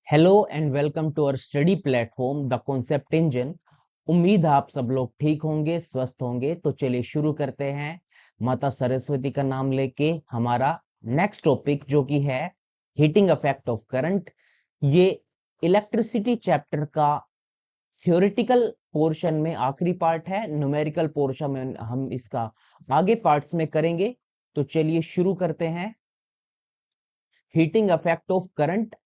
Hello and welcome to our study platform the concept engine. उम्मीद है आप सब लोग ठीक होंगे, स्वस्थ होंगे। तो चलिए शुरू करते हैं माता सरस्वती का नाम लेके हमारा नेक्स्ट टॉपिक, जो कि है हीटिंग इफेक्ट ऑफ करंट। ये इलेक्ट्रिसिटी चैप्टर का थ्योरेटिकल पोर्शन में आखिरी पार्ट है। न्यूमेरिकल पोर्शन में हम इसका आगे पार्ट्स में करेंगे। तो चलिए शुरू करते हैं। Heating effect of current.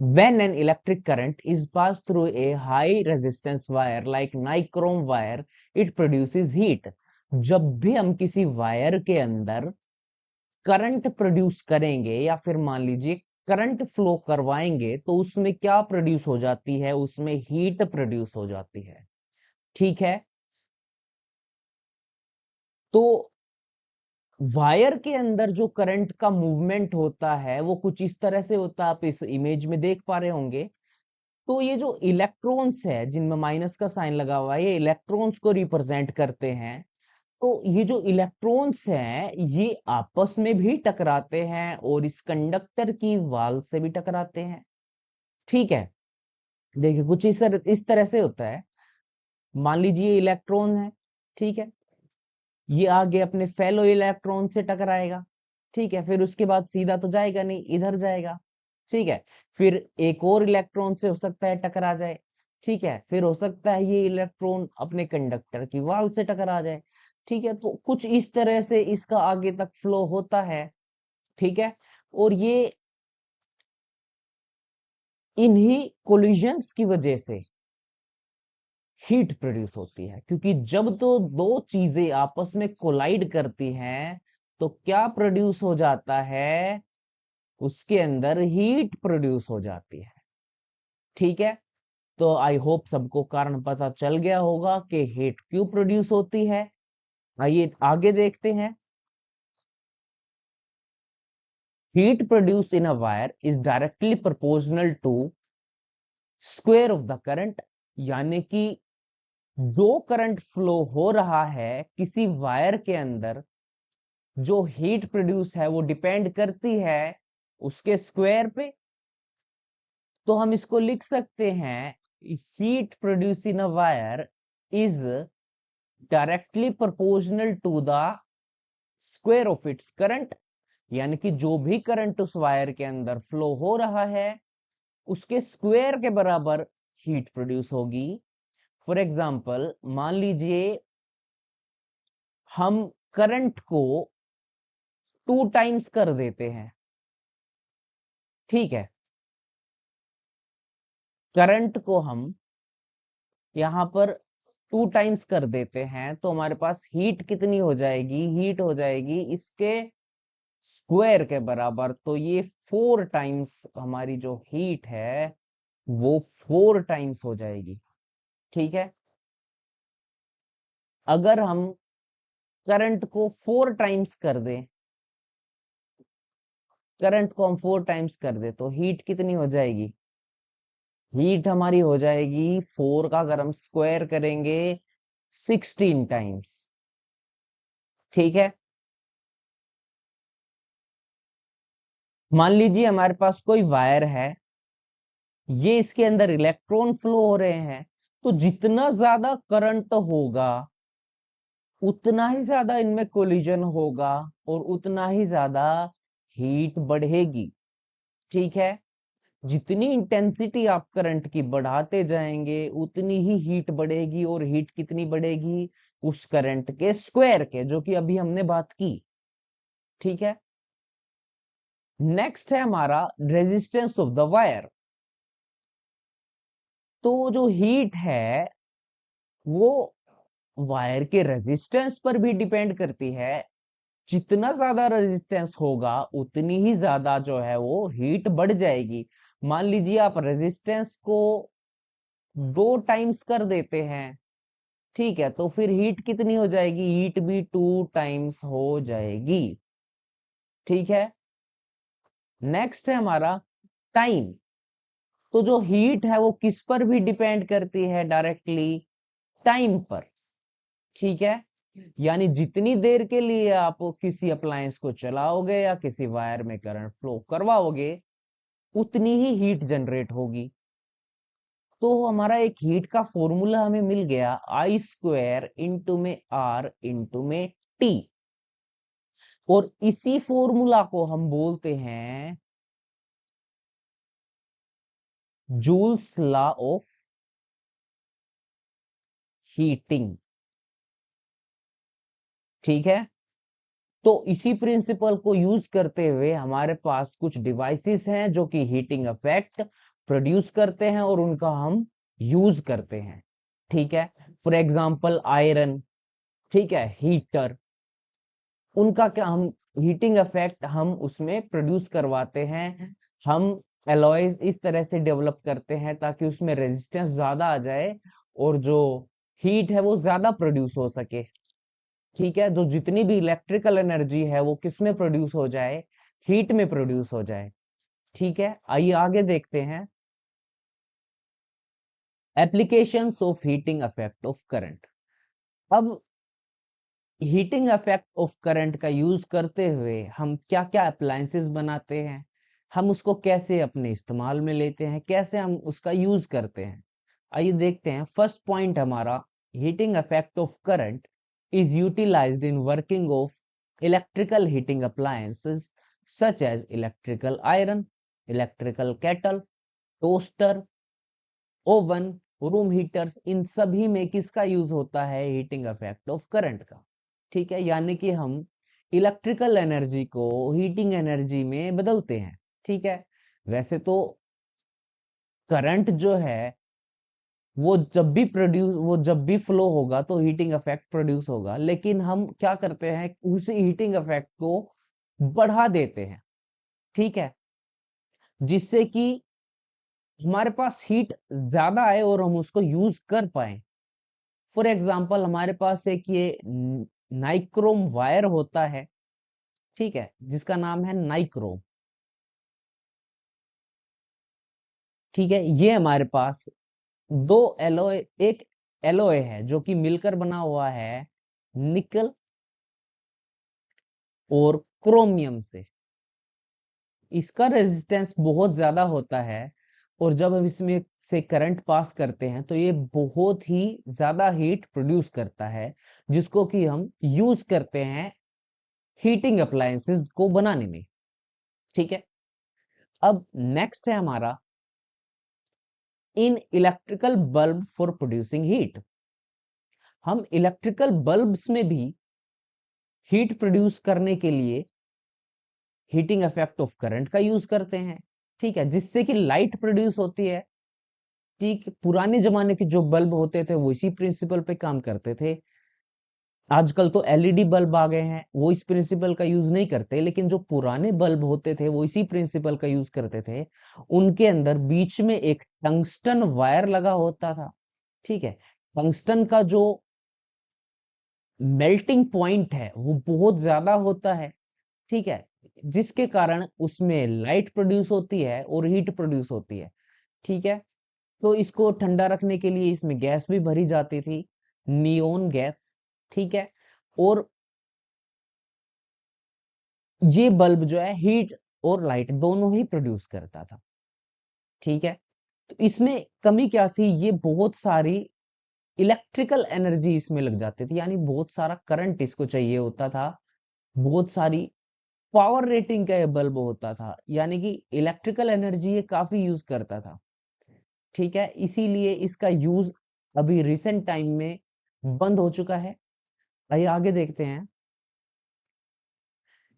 When an electric current is passed through a high resistance wire like nichrome wire, it produces heat. जब भी हम किसी वायर के अंदर करंट प्रोड्यूस करेंगे या फिर मान लीजिए करंट फ्लो करवाएंगे, तो उसमें क्या प्रोड्यूस हो जाती है? उसमें हीट प्रोड्यूस हो जाती है। ठीक है। तो वायर के अंदर जो करंट का मूवमेंट होता है वो कुछ इस तरह से होता है, आप इस इमेज में देख पा रहे होंगे। तो ये जो इलेक्ट्रॉन्स है जिनमें माइनस का साइन लगा हुआ है, ये इलेक्ट्रॉन्स को रिप्रेजेंट करते हैं। तो ये जो इलेक्ट्रॉन्स हैं ये आपस में भी टकराते हैं और इस कंडक्टर की वाल से भी टकराते हैं। ठीक है। देखिए कुछ इस तरह से होता है। मान लीजिए इलेक्ट्रॉन है। ठीक है। ये आगे अपने फेलो इलेक्ट्रॉन से टकराएगा। ठीक है। फिर उसके बाद सीधा तो जाएगा नहीं, इधर जाएगा। ठीक है। फिर एक और इलेक्ट्रॉन से हो सकता है टकरा जाए। ठीक है। फिर हो सकता है ये इलेक्ट्रॉन अपने कंडक्टर की वाल से टकरा जाए। ठीक है। तो कुछ इस तरह से इसका आगे तक फ्लो होता है। ठीक है। और ये इन्हीं कोलिजन्स की वजह से हीट प्रोड्यूस होती है, क्योंकि जब तो दो चीजें आपस में कोलाइड करती हैं तो क्या प्रोड्यूस हो जाता है? उसके अंदर हीट प्रोड्यूस हो जाती है। ठीक है। तो आई होप सबको कारण पता चल गया होगा कि हीट क्यों प्रोड्यूस होती है। आइए आगे देखते हैं। Heat produce in a wire is directly proportional to square of the current. यानी कि जो करंट फ्लो हो रहा है किसी वायर के अंदर, जो हीट प्रोड्यूस है वो डिपेंड करती है उसके स्क्वायर पे। तो हम इसको लिख सकते हैं, heat produce in a wire is directly proportional to the square of its current. यानी कि जो भी करंट उस वायर के अंदर फ्लो हो रहा है उसके स्क्वायर के बराबर हीट प्रोड्यूस होगी। फॉर एग्जाम्पल मान लीजिए हम करंट को 2 टाइम्स कर देते हैं। ठीक है। करंट को हम यहां पर 2 टाइम्स कर देते हैं तो हमारे पास हीट कितनी हो जाएगी? हीट हो जाएगी इसके स्क्वायर के बराबर। तो ये 4 टाइम्स हमारी जो हीट है वो 4 टाइम्स हो जाएगी। ठीक है। अगर हम करंट को 4 टाइम्स कर दें, करंट को हम 4 टाइम्स कर दे तो हीट कितनी हो जाएगी? हीट हमारी हो जाएगी 4 का अगर हम स्क्वायर करेंगे 16 टाइम्स। ठीक है। मान लीजिए हमारे पास कोई वायर है, ये इसके अंदर इलेक्ट्रॉन फ्लो हो रहे हैं। तो जितना ज्यादा करंट होगा उतना ही ज्यादा इनमें कोलिजन होगा और उतना ही ज्यादा हीट बढ़ेगी। ठीक है। जितनी इंटेंसिटी आप करंट की बढ़ाते जाएंगे उतनी ही हीट बढ़ेगी। और हीट कितनी बढ़ेगी? उस करंट के स्क्वायर के, जो कि अभी हमने बात की। ठीक है। नेक्स्ट है हमारा रेजिस्टेंस ऑफ द वायर। तो जो हीट है वो वायर के रेजिस्टेंस पर भी डिपेंड करती है। जितना ज्यादा रेजिस्टेंस होगा उतनी ही ज्यादा जो है वो हीट बढ़ जाएगी। मान लीजिए आप रेजिस्टेंस को 2 टाइम्स कर देते हैं। ठीक है। तो फिर हीट कितनी हो जाएगी? हीट भी 2 टाइम्स हो जाएगी। ठीक है। नेक्स्ट है हमारा टाइम। तो जो हीट है वो किस पर भी डिपेंड करती है? डायरेक्टली टाइम पर। ठीक है। यानी जितनी देर के लिए आप किसी अप्लायंस को चलाओगे या किसी वायर में करंट फ्लो करवाओगे, उतनी ही हीट जनरेट होगी। तो हमारा एक हीट का फॉर्मूला हमें मिल गया, I² इंटू में R इंटू में T। और इसी फॉर्मूला को हम बोलते हैं जूल्स लॉ ऑफ हीटिंग। ठीक है, तो इसी प्रिंसिपल को यूज करते हुए हमारे पास कुछ डिवाइसेस हैं जो कि हीटिंग इफेक्ट प्रोड्यूस करते हैं और उनका हम यूज करते हैं। ठीक है, फॉर एग्जांपल आयरन, ठीक है, हीटर, उनका क्या हम हीटिंग इफेक्ट हम उसमें प्रोड्यूस करवाते हैं। हम एलॉयज इस तरह से डेवलप करते हैं ताकि उसमें रेजिस्टेंस ज्यादा आ जाए और जो हीट है वो ज्यादा प्रोड्यूस हो सके। ठीक है, जो जितनी भी इलेक्ट्रिकल एनर्जी है वो किस में प्रोड्यूस हो जाए, हीट में प्रोड्यूस हो जाए। ठीक है, आइए आगे देखते हैं applications of heating effect of current. अब हीटिंग इफेक्ट ऑफ करंट का यूज करते हुए हम क्या क्या अप्लायंसेस बनाते हैं, हम उसको कैसे अपने इस्तेमाल में लेते हैं, कैसे हम उसका यूज करते हैं। आइए देखते हैं। फर्स्ट पॉइंट हमारा, heating effect of current is utilized in working of electrical heating appliances such as electrical iron, electrical kettle, toaster, oven, room heaters, इन सभी में किसका यूज होता है, हीटिंग इफेक्ट ऑफ करंट का। ठीक है, यानी कि हम इलेक्ट्रिकल एनर्जी को हीटिंग एनर्जी में बदलते हैं। ठीक है, वैसे तो करंट जो है वो जब भी फ्लो होगा तो हीटिंग इफेक्ट प्रोड्यूस होगा, लेकिन हम क्या करते हैं, उस हीटिंग इफेक्ट को बढ़ा देते हैं। ठीक है, जिससे कि हमारे पास हीट ज्यादा आए और हम उसको यूज कर पाए। फॉर एग्जाम्पल हमारे पास एक ये नाइक्रोम वायर होता है, ठीक है, जिसका नाम है नाइक्रोम। ठीक है, ये हमारे पास दो एलोय एक एलोय है जो कि मिलकर बना हुआ है निकल और क्रोमियम से। इसका रेजिस्टेंस बहुत ज्यादा होता है और जब हम इसमें से करंट पास करते हैं तो ये बहुत ही ज्यादा हीट प्रोड्यूस करता है, जिसको कि हम यूज करते हैं हीटिंग अप्लायंसेस को बनाने में। ठीक है, अब नेक्स्ट है हमारा in electrical bulb for producing heat. हम इलेक्ट्रिकल बल्ब्स में भी हीट प्रोड्यूस करने के लिए हीटिंग इफेक्ट ऑफ करंट का यूज करते हैं। ठीक है, जिससे कि लाइट प्रोड्यूस होती है। ठीक, पुराने जमाने के जो बल्ब होते थे वो इसी प्रिंसिपल पे काम करते थे। आजकल तो एलईडी बल्ब आ गए हैं, वो इस प्रिंसिपल का यूज नहीं करते, लेकिन जो पुराने बल्ब होते थे वो इसी प्रिंसिपल का यूज करते थे। उनके अंदर बीच में एक टंगस्टन वायर लगा होता था। ठीक है, टंगस्टन का जो मेल्टिंग पॉइंट है वो बहुत ज्यादा होता है। ठीक है, जिसके कारण उसमें लाइट प्रोड्यूस होती है और हीट प्रोड्यूस होती है। ठीक है, तो इसको ठंडा रखने के लिए इसमें गैस भी भरी जाती थी, नियोन गैस। ठीक है, और ये बल्ब जो है हीट और लाइट दोनों ही प्रोड्यूस करता था। ठीक है, तो इसमें कमी क्या थी, ये बहुत सारी इलेक्ट्रिकल एनर्जी इसमें लग जाती थी, यानी बहुत सारा करंट इसको चाहिए होता था, बहुत सारी पावर रेटिंग का ये बल्ब होता था, यानी कि इलेक्ट्रिकल एनर्जी ये काफी यूज करता था। ठीक है, इसीलिए इसका यूज अभी रिसेंट टाइम में बंद हो चुका है। आइए आगे देखते हैं।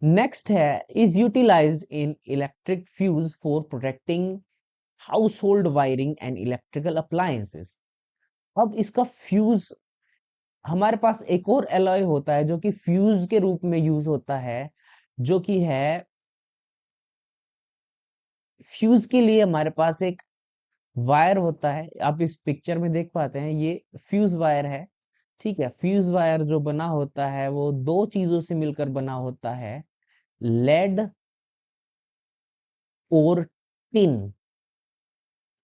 नेक्स्ट है is utilized in electric fuse for protecting household wiring and electrical appliances. अब इसका फ्यूज, हमारे पास एक और एलॉय होता है जो कि फ्यूज के रूप में यूज होता है, जो कि है फ्यूज के लिए हमारे पास एक वायर होता है। आप इस पिक्चर में देख पाते हैं ये फ्यूज वायर है। ठीक है, फ्यूज वायर जो बना होता है वो दो चीजों से मिलकर बना होता है, लेड और टिन।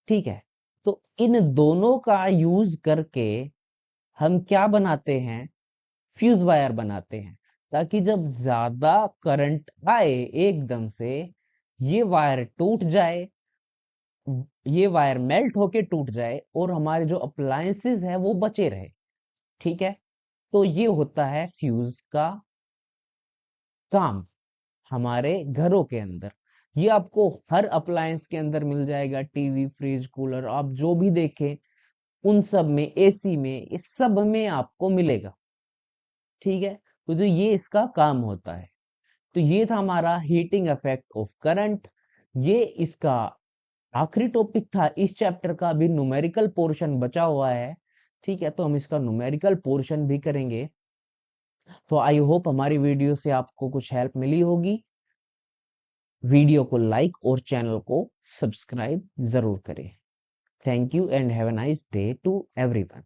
ठीक है, तो इन दोनों का यूज करके हम क्या बनाते हैं, फ्यूज वायर बनाते हैं, ताकि जब ज्यादा करंट आए एकदम से ये वायर टूट जाए ये वायर मेल्ट होके टूट जाए और हमारे जो अप्लायंसेस है वो बचे रहे। ठीक है, तो ये होता है फ्यूज का काम हमारे घरों के अंदर। ये आपको हर अप्लायंस के अंदर मिल जाएगा, टीवी, फ्रिज, कूलर, आप जो भी देखें उन सब में, एसी में, इस सब में आपको मिलेगा। ठीक है, तो ये इसका काम होता है। तो ये था हमारा हीटिंग इफेक्ट ऑफ करंट। ये इसका आखिरी टॉपिक था इस चैप्टर का। अभी न्यूमेरिकल पोर्शन बचा हुआ है। ठीक है, तो हम इसका न्यूमेरिकल पोर्शन भी करेंगे। तो आई होप हमारी वीडियो से आपको कुछ हेल्प मिली होगी। वीडियो को लाइक और चैनल को सब्सक्राइब जरूर करें। Thank you and have a nice day to everyone.